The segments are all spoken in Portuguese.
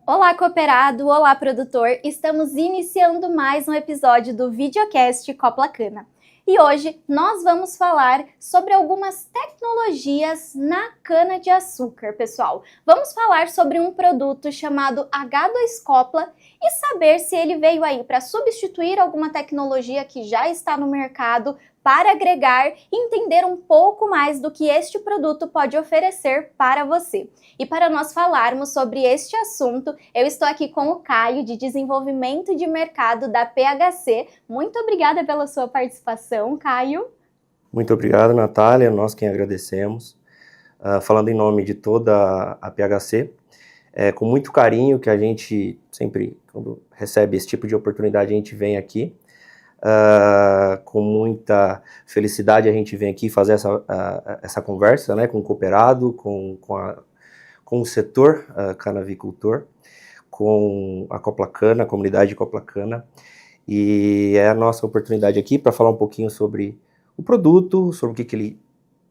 Olá, cooperado! Olá, produtor! Estamos iniciando mais um episódio do videocast Copla Cana. E hoje nós vamos falar sobre algumas tecnologias na cana-de-açúcar, pessoal. Vamos falar sobre um produto chamado H2 Copla e saber se ele veio aí para substituir alguma tecnologia que já está no mercado, para agregar e entender um pouco mais do que este produto pode oferecer para você. E para nós falarmos sobre este assunto, eu estou aqui com o Caio, de Desenvolvimento de Mercado da PHC. Muito obrigada pela sua participação, Caio. Muito obrigado, Natália, nós quem agradecemos. Falando em nome de toda a PHC, é com muito carinho que a gente sempre, quando recebe esse tipo de oportunidade, a gente vem aqui. Com muita felicidade a gente vem aqui fazer essa conversa, né, com o cooperado, com o setor canavicultor, com a Copla Cana, a comunidade de Copla Cana, e é a nossa oportunidade aqui para falar um pouquinho sobre o produto, sobre o que ele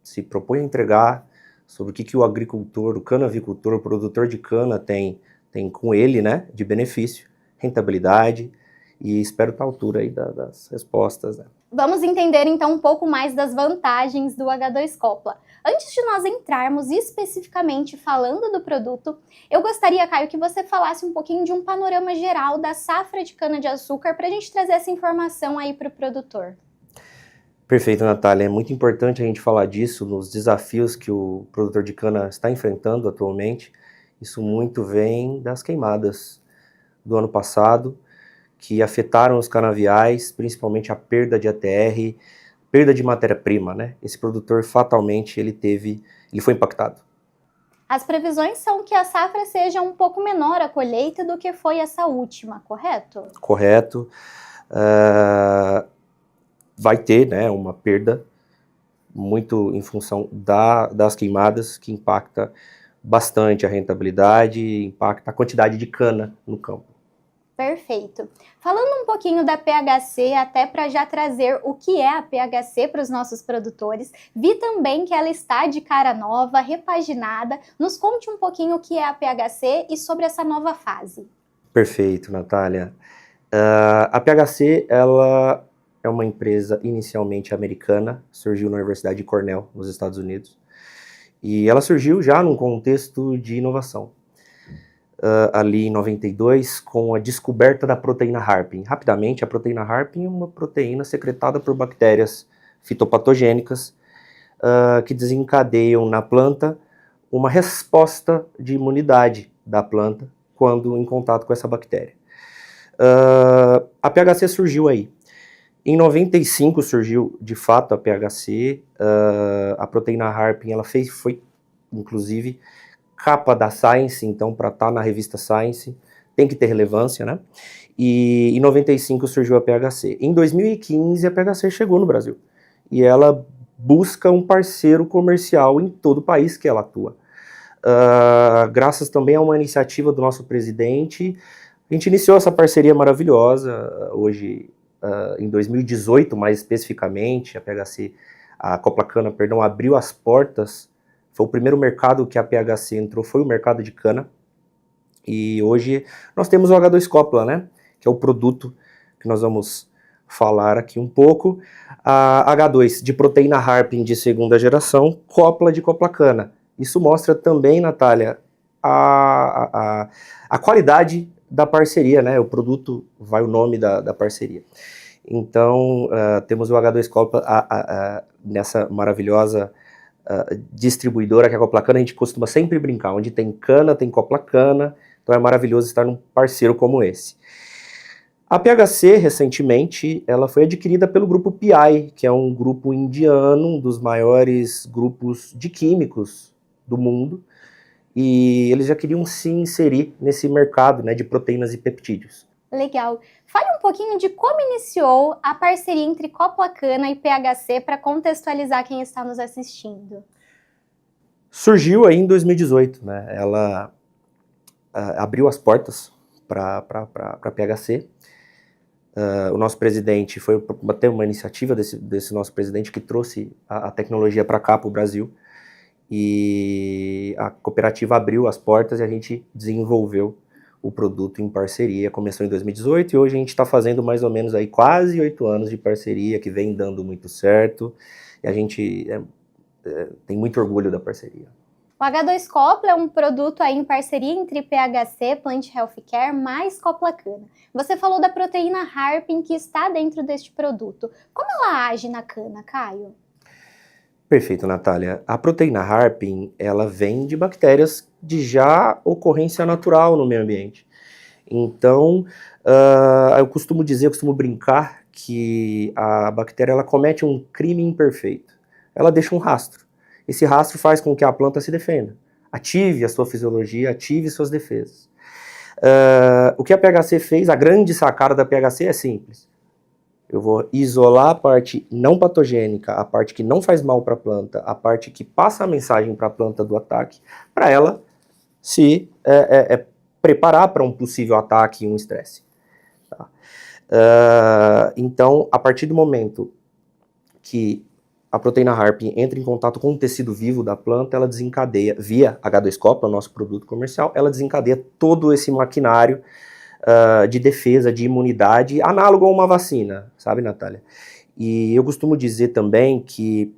se propõe a entregar, sobre o que o agricultor, o canavicultor, o produtor de cana tem com ele, né, de benefício, rentabilidade, e espero estar à altura aí das respostas, né? Vamos entender então um pouco mais das vantagens do H2 Copla. Antes de nós entrarmos especificamente falando do produto, eu gostaria, Caio, que você falasse um pouquinho de um panorama geral da safra de cana-de-açúcar para a gente trazer essa informação aí para o produtor. Perfeito, Natália. É muito importante a gente falar disso, nos desafios que o produtor de cana está enfrentando atualmente. Isso muito vem das queimadas do ano passado, que afetaram os canaviais, principalmente a perda de ATR, perda de matéria-prima, né? Esse produtor fatalmente ele foi impactado. As previsões são que a safra seja um pouco menor a colheita do que foi essa última, correto? Correto. Vai ter, né, uma perda muito em função das queimadas, que impacta bastante a rentabilidade, impacta a quantidade de cana no campo. Perfeito. Falando um pouquinho da PHC, até para já trazer o que é a PHC para os nossos produtores, vi também que ela está de cara nova, repaginada. Nos conte um pouquinho o que é a PHC e sobre essa nova fase. Perfeito, Natália. A PHC, ela é uma empresa inicialmente americana, surgiu na Universidade de Cornell, nos Estados Unidos, e ela surgiu já num contexto de inovação. Ali em 92, com a descoberta da proteína Harpin. Rapidamente, a proteína Harpin é uma proteína secretada por bactérias fitopatogênicas que desencadeiam na planta uma resposta de imunidade da planta quando em contato com essa bactéria. A PHC surgiu aí. Em 95 surgiu de fato a PHC, a proteína Harpin ela foi inclusive capa da Science, então para estar na revista Science tem que ter relevância, né? E em 95 surgiu a PHC. Em 2015 a PHC chegou no Brasil e ela busca um parceiro comercial em todo o país que ela atua. Graças também a uma iniciativa do nosso presidente, a gente iniciou essa parceria maravilhosa. Hoje, em 2018 mais especificamente, a Copla Cana, perdão, abriu as portas. Foi o primeiro mercado que a PHC entrou, foi o mercado de cana. E hoje nós temos o H2 Copla, né? Que é o produto que nós vamos falar aqui um pouco. A H2 de proteína Harpin de segunda geração, Copla de Copla Cana. Isso mostra também, Natália, a qualidade da parceria, né? O produto vai o nome da parceria. Então, temos o H2 Copla nessa maravilhosa distribuidora que é a Copla Cana. A gente costuma sempre brincar, onde tem cana, tem Copla Cana, então é maravilhoso estar num parceiro como esse. A PHC, recentemente, ela foi adquirida pelo grupo PI, que é um grupo indiano, um dos maiores grupos de químicos do mundo, e eles já queriam se inserir nesse mercado, né, de proteínas e peptídeos. Legal. Fale um pouquinho de como iniciou a parceria entre Copla Cana e PHC para contextualizar quem está nos assistindo. Surgiu aí em 2018, né? Ela abriu as portas para a PHC. O nosso presidente foi até uma iniciativa desse nosso presidente que trouxe a tecnologia para cá, para o Brasil. E a cooperativa abriu as portas e a gente desenvolveu o produto em parceria. Começou em 2018 e hoje a gente está fazendo mais ou menos aí quase 8 anos de parceria, que vem dando muito certo, e a gente tem muito orgulho da parceria. O H2Copla é um produto aí em parceria entre PHC, Plant Healthcare, mais Coplacana. Você falou da proteína Harpin que está dentro deste produto. Como ela age na cana, Caio? Perfeito, Natália. A proteína Harpin, ela vem de bactérias de já ocorrência natural no meio ambiente. Então, eu costumo brincar que a bactéria ela comete um crime imperfeito. Ela deixa um rastro. Esse rastro faz com que a planta se defenda, ative a sua fisiologia, ative suas defesas. O que a PHC fez, a grande sacada da PHC é simples. Eu vou isolar a parte não patogênica, a parte que não faz mal para a planta, a parte que passa a mensagem para a planta do ataque, para ela se preparar para um possível ataque e um estresse. Tá? Então, a partir do momento que a proteína Harpin entra em contato com o tecido vivo da planta, ela desencadeia, via H2Copla, nosso produto comercial, ela desencadeia todo esse maquinário de defesa, de imunidade, análogo a uma vacina, sabe, Natália? E eu costumo dizer também que,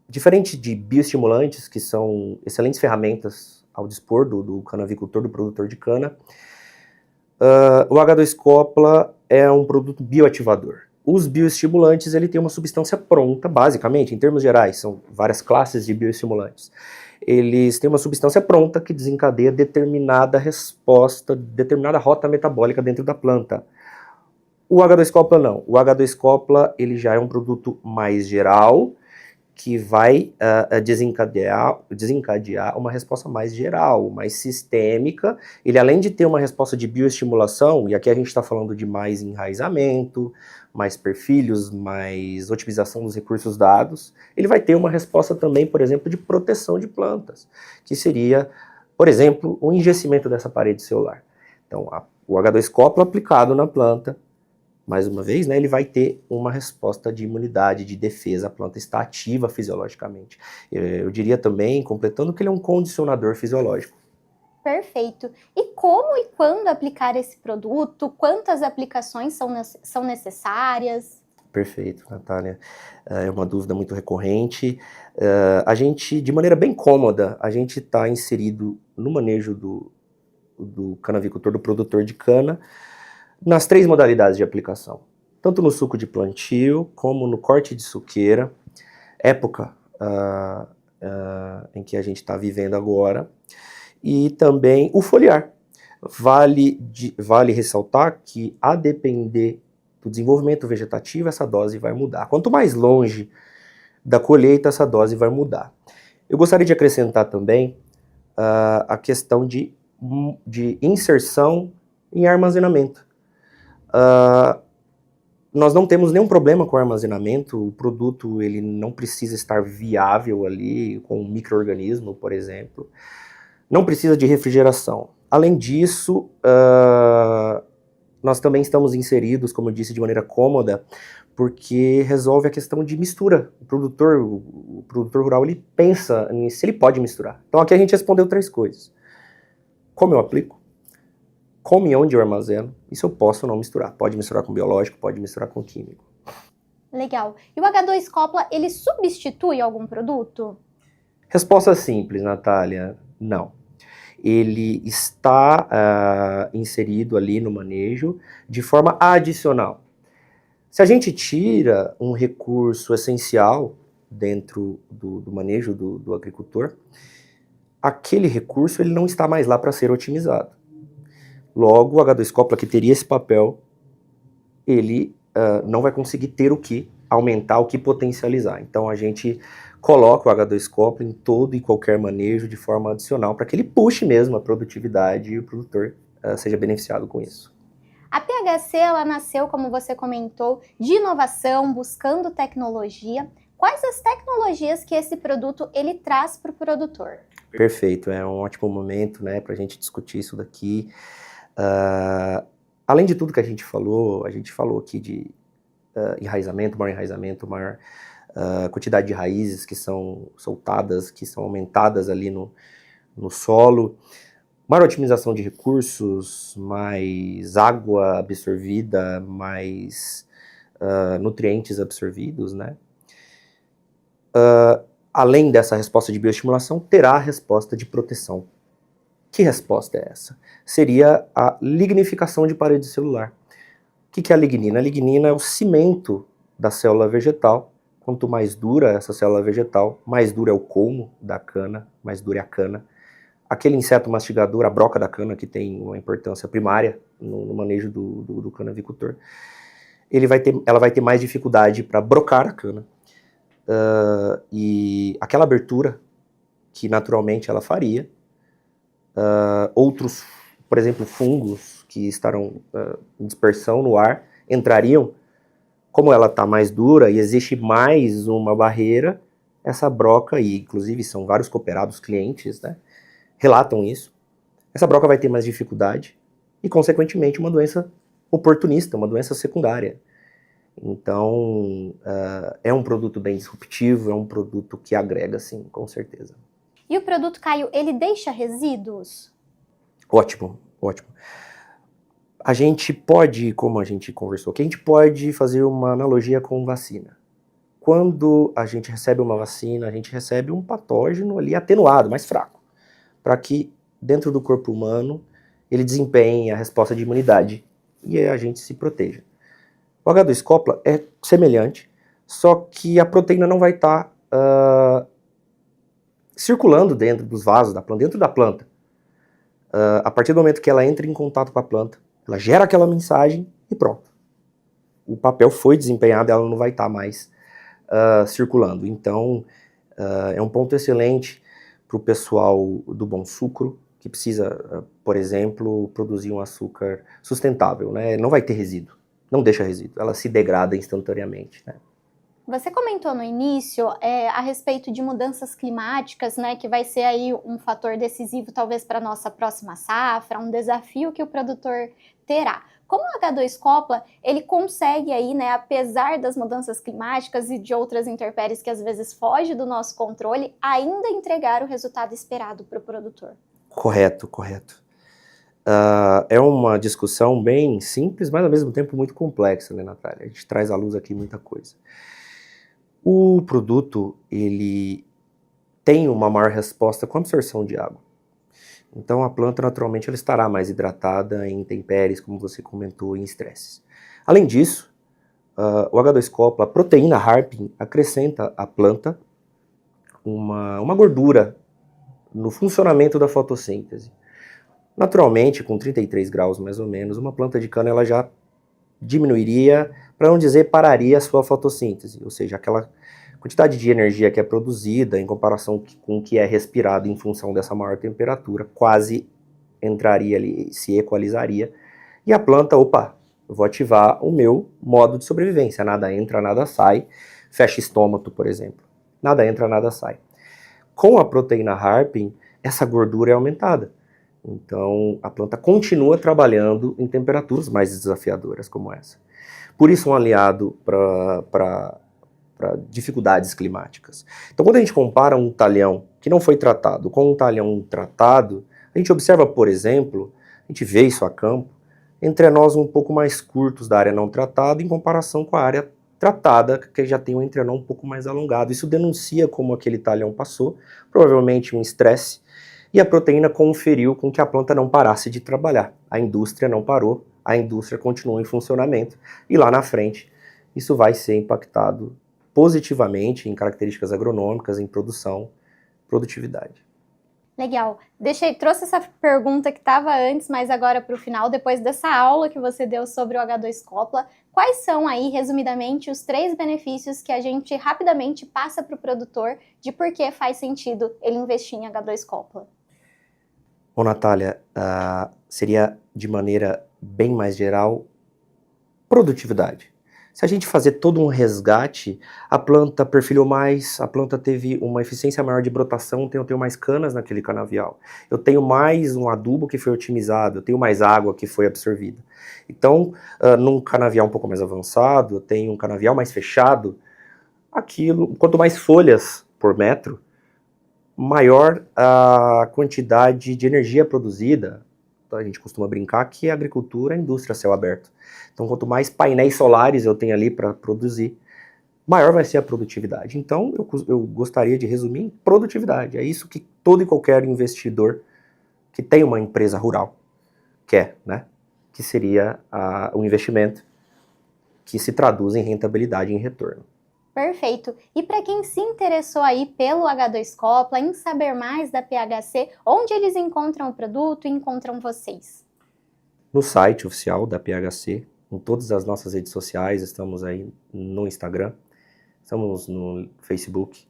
diferente de bioestimulantes, que são excelentes ferramentas ao dispor do canavicultor, do produtor de cana, o H2Copla é um produto bioativador. Os bioestimulantes, ele tem uma substância pronta, basicamente, em termos gerais, são várias classes de bioestimulantes. Eles têm uma substância pronta que desencadeia determinada resposta, determinada rota metabólica dentro da planta. O H2Copla não. O H2Copla, ele já é um produto mais geral, que vai desencadear uma resposta mais geral, mais sistêmica. Ele, além de ter uma resposta de bioestimulação, e aqui a gente está falando de mais enraizamento, mais perfilhos, mais otimização dos recursos dados, ele vai ter uma resposta também, por exemplo, de proteção de plantas, que seria, por exemplo, o enrijecimento dessa parede celular. Então, o H2Copla aplicado na planta, mais uma vez, né, ele vai ter uma resposta de imunidade, de defesa, a planta está ativa fisiologicamente. Eu diria também, completando, que ele é um condicionador fisiológico. Perfeito. E como e quando aplicar esse produto? Quantas aplicações são necessárias? Perfeito, Natália. É uma dúvida muito recorrente. A gente, de maneira bem cômoda, a gente está inserido no manejo do canavicultor, do produtor de cana, nas 3 modalidades de aplicação, tanto no suco de plantio, como no corte de suqueira, época em que a gente está vivendo agora, e também o foliar. Vale ressaltar que, a depender do desenvolvimento vegetativo, essa dose vai mudar. Quanto mais longe da colheita, essa dose vai mudar. Eu gostaria de acrescentar também a questão de inserção em armazenamento. Nós não temos nenhum problema com o armazenamento, o produto ele não precisa estar viável ali, com um micro-organismo, por exemplo. Não precisa de refrigeração. Além disso, nós também estamos inseridos, como eu disse, de maneira cômoda, porque resolve a questão de mistura. O produtor rural, ele pensa se ele pode misturar. Então aqui a gente respondeu 3 coisas. Como eu aplico? Como e onde eu armazeno, isso eu posso não misturar. Pode misturar com biológico, pode misturar com químico. Legal. E o H2Copla, ele substitui algum produto? Resposta simples, Natália, não. Ele está inserido ali no manejo de forma adicional. Se a gente tira um recurso essencial dentro do manejo do agricultor, aquele recurso ele não está mais lá para ser otimizado. Logo, o H2Copla, que teria esse papel, ele não vai conseguir ter o que aumentar, o que potencializar. Então, a gente coloca o H2Copla em todo e qualquer manejo de forma adicional, para que ele puxe mesmo a produtividade e o produtor seja beneficiado com isso. A PHC, ela nasceu, como você comentou, de inovação, buscando tecnologia. Quais as tecnologias que esse produto ele traz para o produtor? Perfeito, é um ótimo momento, né, para a gente discutir isso daqui. Além de tudo que a gente falou aqui de enraizamento, maior quantidade de raízes que são soltadas, que são aumentadas ali no solo, maior otimização de recursos, mais água absorvida, mais nutrientes absorvidos, né? Além dessa resposta de bioestimulação, terá a resposta de proteção. Que resposta é essa? Seria a lignificação de parede celular. O que é a lignina? A lignina é o cimento da célula vegetal. Quanto mais dura essa célula vegetal, mais duro é o colmo da cana, mais dura é a cana. Aquele inseto mastigador, a broca da cana, que tem uma importância primária no manejo do canavicultor, ela vai ter mais dificuldade para brocar a cana. E aquela abertura que naturalmente ela faria, outros, por exemplo, fungos que estarão em dispersão no ar, entrariam. Como ela está mais dura e existe mais uma barreira, essa broca, e inclusive são vários cooperados clientes, né, relatam isso, essa broca vai ter mais dificuldade e, consequentemente, uma doença oportunista, uma doença secundária. Então, é um produto bem disruptivo, é um produto que agrega, sim, com certeza. E o produto, Caio, ele deixa resíduos? Ótimo, ótimo. A gente pode, como a gente conversou aqui, a gente pode fazer uma analogia com vacina. Quando a gente recebe uma vacina, a gente recebe um patógeno ali atenuado, mais fraco, para que dentro do corpo humano ele desempenhe a resposta de imunidade e a gente se proteja. O H2-Copla é semelhante, só que a proteína não vai estar circulando dentro dos vasos da planta, dentro da planta. A partir do momento que ela entra em contato com a planta, ela gera aquela mensagem e pronto. O papel foi desempenhado, ela não vai estar mais circulando. Então, é um ponto excelente para o pessoal do Bom Sucro, que precisa, por exemplo, produzir um açúcar sustentável, né? Não vai ter resíduo, não deixa resíduo, ela se degrada instantaneamente, né? Você comentou no início a respeito de mudanças climáticas, né, que vai ser aí um fator decisivo talvez para a nossa próxima safra, um desafio que o produtor terá. Como o H2-Copla, ele consegue aí, né, apesar das mudanças climáticas e de outras intempéries que às vezes fogem do nosso controle, ainda entregar o resultado esperado para o produtor? Correto, correto. É uma discussão bem simples, mas ao mesmo tempo muito complexa, né, Natália? A gente traz à luz aqui muita coisa. O produto, ele tem uma maior resposta com a absorção de água. Então a planta naturalmente ela estará mais hidratada em intempéries, como você comentou, em estresses. Além disso, o H2-Copla, a proteína Harpin, acrescenta à planta uma gordura no funcionamento da fotossíntese. Naturalmente, com 33 graus mais ou menos, uma planta de cana ela já diminuiria, para não dizer pararia a sua fotossíntese, ou seja, aquela quantidade de energia que é produzida em comparação com o que é respirado em função dessa maior temperatura, quase entraria ali, se equalizaria, e a planta, opa, eu vou ativar o meu modo de sobrevivência, nada entra, nada sai, fecha estômago, por exemplo, nada entra, nada sai. Com a proteína Harpin, essa gordura é aumentada. Então, a planta continua trabalhando em temperaturas mais desafiadoras como essa. Por isso, um aliado para dificuldades climáticas. Então, quando a gente compara um talhão que não foi tratado com um talhão tratado, a gente observa, por exemplo, a gente vê isso a campo, entrenós um pouco mais curtos da área não tratada em comparação com a área tratada, que já tem um entrenó um pouco mais alongado. Isso denuncia como aquele talhão passou, provavelmente um estresse, e a proteína conferiu com que a planta não parasse de trabalhar. A indústria não parou, a indústria continuou em funcionamento, e lá na frente isso vai ser impactado positivamente em características agronômicas, em produção, produtividade. Legal. Trouxe essa pergunta que estava antes, mas agora para o final, depois dessa aula que você deu sobre o H2-Copla, quais são aí, resumidamente, os 3 benefícios que a gente rapidamente passa para o produtor de por que faz sentido ele investir em H2-Copla? Bom, Natália, seria de maneira bem mais geral, produtividade. Se a gente fazer todo um resgate, a planta perfilhou mais, a planta teve uma eficiência maior de brotação, então eu tenho mais canas naquele canavial. Eu tenho mais um adubo que foi otimizado, eu tenho mais água que foi absorvida. Então, num canavial um pouco mais avançado, eu tenho um canavial mais fechado, quanto mais folhas por metro, maior a quantidade de energia produzida. Então, a gente costuma brincar que a agricultura é a indústria a céu aberto. Então, quanto mais painéis solares eu tenho ali para produzir, maior vai ser a produtividade. Então, eu gostaria de resumir em produtividade. É isso que todo e qualquer investidor que tem uma empresa rural quer, né? Que seria o investimento que se traduz em rentabilidade e em retorno. Perfeito. E para quem se interessou aí pelo H2 Copla, em saber mais da PHC, onde eles encontram o produto e encontram vocês? No site oficial da PHC, em todas as nossas redes sociais, estamos aí no Instagram, estamos no Facebook,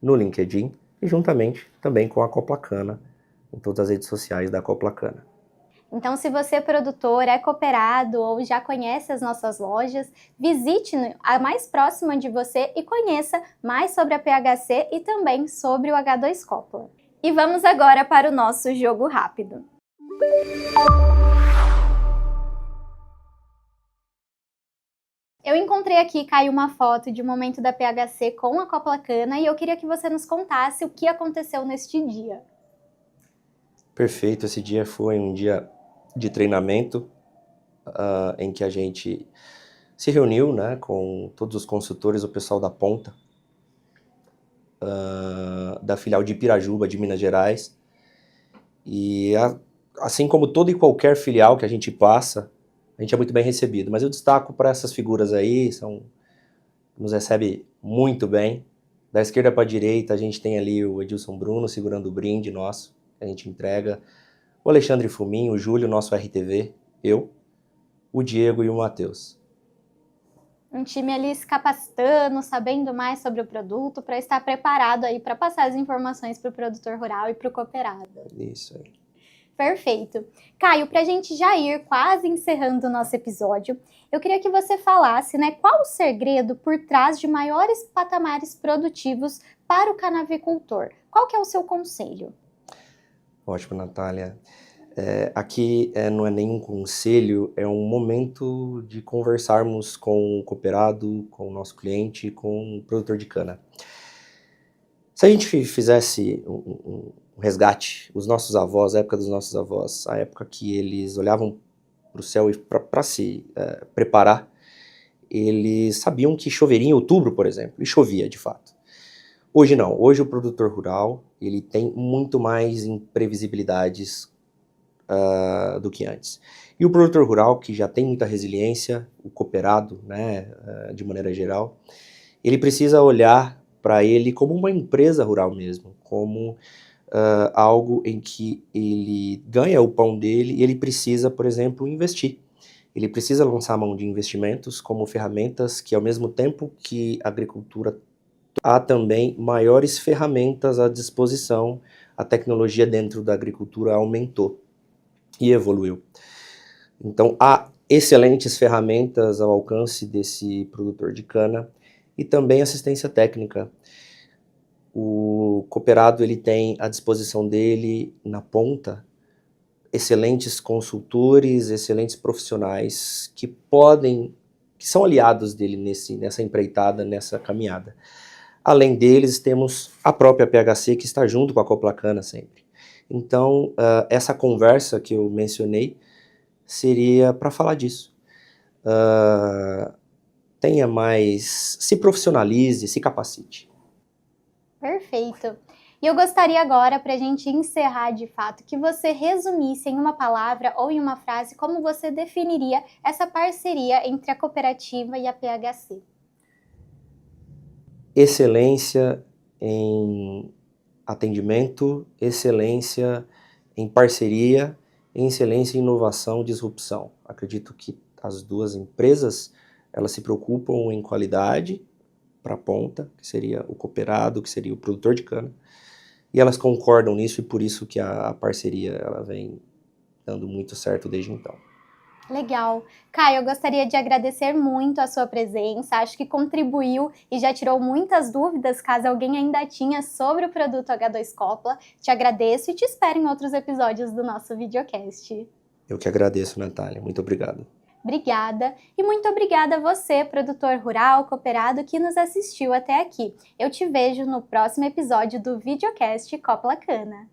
no LinkedIn e juntamente também com a Coplacana, em todas as redes sociais da Coplacana. Então, se você, produtor, é cooperado ou já conhece as nossas lojas, visite a mais próxima de você e conheça mais sobre a PHC e também sobre o H2 Copla. E vamos agora para o nosso jogo rápido. Eu encontrei aqui, Caio, uma foto de um momento da PHC com a Coplacana e eu queria que você nos contasse o que aconteceu neste dia. Perfeito, esse dia foi um dia de treinamento em que a gente se reuniu, né, com todos os consultores, o pessoal da ponta, da filial de Pirajuba, de Minas Gerais. E assim como toda e qualquer filial que a gente passa, a gente é muito bem recebido. Mas eu destaco para essas figuras aí, nos recebe muito bem. Da esquerda para a direita, a gente tem ali o Edilson Bruno segurando o brinde nosso, que a gente entrega. O Alexandre Fuminho, o Júlio, nosso RTV, eu, o Diego e o Matheus. Um time ali se capacitando, sabendo mais sobre o produto, para estar preparado aí para passar as informações para o produtor rural e para o cooperado. Isso aí. Perfeito. Caio, para a gente já ir quase encerrando o nosso episódio, eu queria que você falasse, né, qual o segredo por trás de maiores patamares produtivos para o canavicultor? Qual que é o seu conselho? Ótimo, Natália. Aqui não é nenhum conselho, é um momento de conversarmos com o cooperado, com o nosso cliente, com o produtor de cana. Se a gente fizesse um resgate, os nossos avós, a época dos nossos avós, a época que eles olhavam para o céu para se preparar, eles sabiam que choveria em outubro, por exemplo, e chovia de fato. Hoje não, hoje o produtor rural ele tem muito mais imprevisibilidades do que antes. E o produtor rural, que já tem muita resiliência, o cooperado, né, de maneira geral, ele precisa olhar para ele como uma empresa rural mesmo, como algo em que ele ganha o pão dele e ele precisa, por exemplo, investir. Ele precisa lançar mão de investimentos como ferramentas que, ao mesmo tempo que a agricultura, há também maiores ferramentas à disposição. A tecnologia dentro da agricultura aumentou e evoluiu. Então, há excelentes ferramentas ao alcance desse produtor de cana e também assistência técnica. O cooperado ele tem à disposição dele, na ponta, excelentes consultores, excelentes profissionais que são aliados dele nessa empreitada, nessa caminhada. Além deles, temos a própria PHC que está junto com a Coplacana sempre. Então, essa conversa que eu mencionei seria para falar disso. Tenha mais, se profissionalize, se capacite. Perfeito. E eu gostaria agora, para a gente encerrar de fato, que você resumisse em uma palavra ou em uma frase como você definiria essa parceria entre a cooperativa e a PHC. Excelência em atendimento, excelência em parceria, excelência em inovação, disrupção. Acredito que as duas empresas, elas se preocupam em qualidade para a ponta, que seria o cooperado, que seria o produtor de cana, e elas concordam nisso e por isso que a parceria ela vem dando muito certo desde então. Legal. Caio, eu gostaria de agradecer muito a sua presença, acho que contribuiu e já tirou muitas dúvidas, caso alguém ainda tinha, sobre o produto H2 Copla. Te agradeço e te espero em outros episódios do nosso videocast. Eu que agradeço, Natália. Muito obrigado. Obrigada e muito obrigada a você, produtor rural, cooperado, que nos assistiu até aqui. Eu te vejo no próximo episódio do Videocast Copla Cana.